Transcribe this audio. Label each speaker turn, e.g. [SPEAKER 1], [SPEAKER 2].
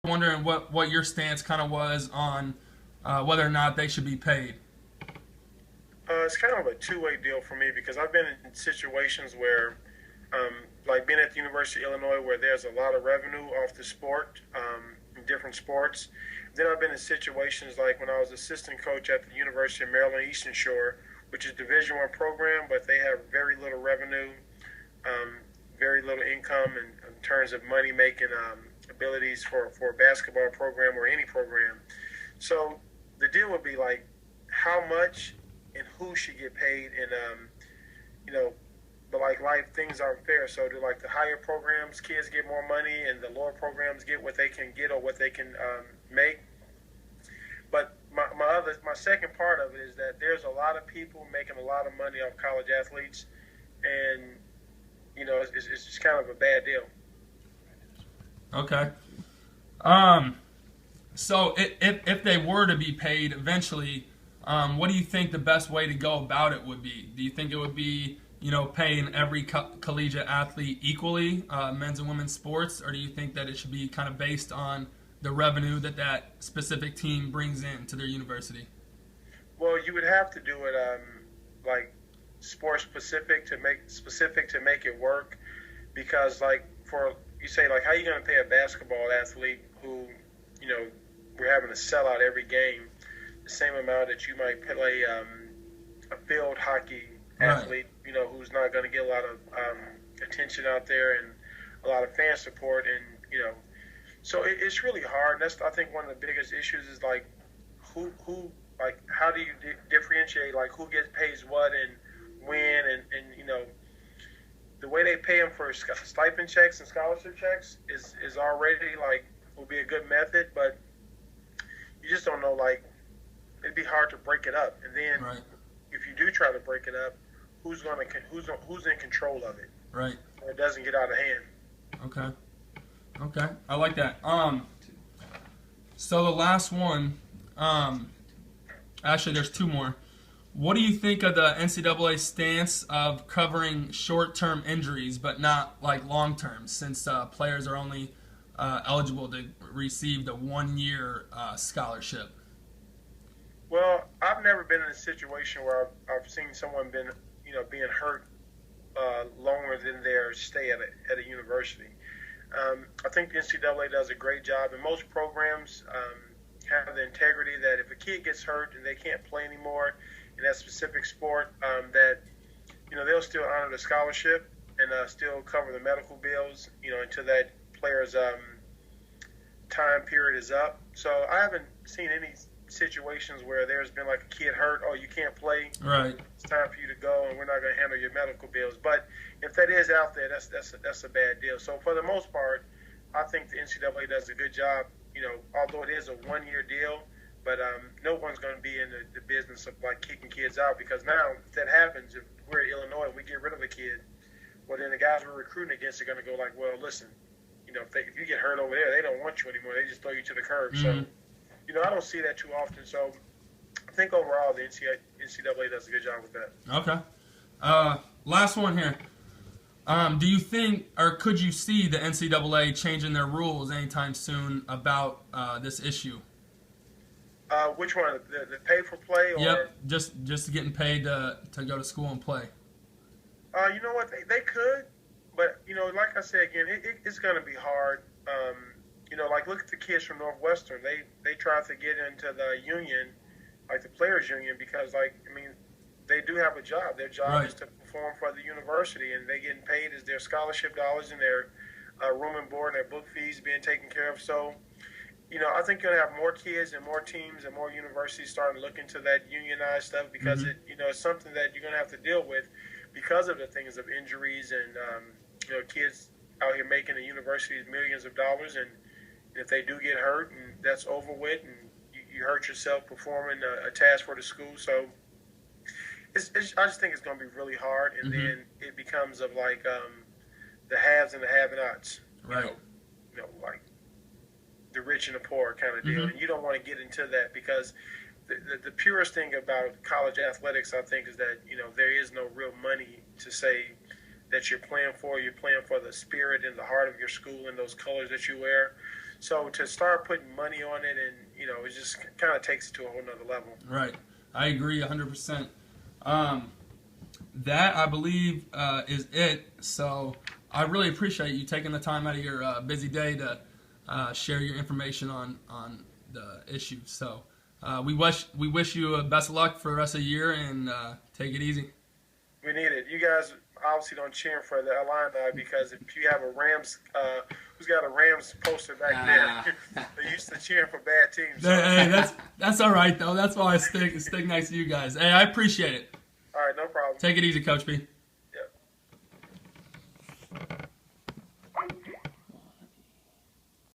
[SPEAKER 1] wondering what your stance kind of was on whether or not they should be paid.
[SPEAKER 2] It's kind of a two-way deal for me because I've been in situations where, like being at the University of Illinois, where there's a lot of revenue off the sport, in different sports. Then I've been in situations like when I was assistant coach at the University of Maryland Eastern Shore, which is Division One program, but they have very little revenue, um, very little income in terms of money making abilities for a basketball program or any program. So the deal would be like how much and who should get paid, and you know, but like life things aren't fair. So do like the higher programs kids get more money, and the lower programs get what they can get or what they can make. But my second part of it is that there's a lot of people making a lot of money off college athletes, and it's just kind of a bad deal.
[SPEAKER 1] Okay. Um, so if they were to be paid eventually, what do you think the best way to go about it would be? Do you think it would be, paying every collegiate athlete equally, men's and women's sports, or do you think that it should be kind of based on the revenue that that specific team brings in to their university?
[SPEAKER 2] Well, you would have to do it like sport specific to make it work, because like for you say like how you going to pay a basketball athlete who you know we're having to sell out every game the same amount that you might pay a field hockey
[SPEAKER 1] Right.
[SPEAKER 2] athlete, who's not going to get a lot of attention out there and a lot of fan support, and so it's really hard. And that's I think one of the biggest issues is like who like how do you differentiate like who gets pays what and when, and the way they pay them for stipend checks and scholarship checks is already like will be a good method, but you just don't know like it'd be hard to break it up, and then
[SPEAKER 1] Right.
[SPEAKER 2] if you do try to break it up, who's in control of it,
[SPEAKER 1] Right.
[SPEAKER 2] or it doesn't get out of hand.
[SPEAKER 1] Okay. Okay. I like that. So the last one, actually, there's two more. What do you think of the NCAA stance of covering short-term injuries, but not like long-term, since players are only eligible to receive the one-year scholarship?
[SPEAKER 2] Well, I've never been in a situation where I've seen someone being hurt longer than their stay at a university. I think the NCAA does a great job, and most programs have the integrity that if a kid gets hurt and they can't play anymore in that specific sport, that they'll still honor the scholarship and still cover the medical bills, until that player's time period is up. So I haven't seen any situations where there's been like a kid hurt, oh, you can't play,
[SPEAKER 1] Right.
[SPEAKER 2] it's time for you to go, and we're not going to handle your medical bills. But if that is out there, that's a bad deal. So for the most part, I think the NCAA does a good job. Although it is a one-year deal, but no one's going to be in the business of like kicking kids out, because now if that happens, if we're in Illinois and we get rid of a kid, well then the guys we're recruiting against are going to go like, well, listen, if you get hurt over there, they don't want you anymore. They just throw you to the curb.
[SPEAKER 1] Hmm.
[SPEAKER 2] So I don't see that too often. So I think overall the NCAA does a good job with that.
[SPEAKER 1] Okay. Last one here. Do you think, or could you see the NCAA changing their rules anytime soon about this issue?
[SPEAKER 2] Which one? The pay for play, or
[SPEAKER 1] Yep. Just getting paid to go to school and play.
[SPEAKER 2] you know what? They could, but like I said again, it's going to be hard. Like look at the kids from Northwestern. They try to get into the union, like the players union, because like I mean, they do have a job. Their job
[SPEAKER 1] Right.
[SPEAKER 2] is to perform for the university, and they getting paid as their scholarship dollars and their room and board and their book fees being taken care of. So I think you're gonna have more kids and more teams and more universities starting to look into that unionized stuff, because
[SPEAKER 1] Hmm.
[SPEAKER 2] it's something that you're gonna have to deal with because of the things of injuries and kids out here making the universities millions of dollars, and if they do get hurt and that's over with, and you hurt yourself performing a task for the school, so I just think it's gonna be really hard, and
[SPEAKER 1] Hmm.
[SPEAKER 2] then it becomes of like the haves and the have-nots,
[SPEAKER 1] Right.
[SPEAKER 2] like the rich and the poor kind of deal.
[SPEAKER 1] Hmm.
[SPEAKER 2] And you don't want to get into that, because the purest thing about college athletics, I think, is that there is no real money to say that you're playing for. You're playing for the spirit and the heart of your school and those colors that you wear. So to start putting money on it, and it just kind of takes it to a whole nother level.
[SPEAKER 1] Right. I agree 100%. That, I believe, is it. So I really appreciate you taking the time out of your busy day to share your information on the issue. So we wish you best of luck for the rest of the year, and take it easy.
[SPEAKER 2] We need it. You guys obviously don't cheer for the Illini because if you have a Rams, who's got a Rams poster back there, they're used to cheering for bad teams. So.
[SPEAKER 1] Hey, that's all right though. That's why I stick next to you guys. Hey, I appreciate it.
[SPEAKER 2] All right, no problem.
[SPEAKER 1] Take it easy, Coach B.
[SPEAKER 2] Yep.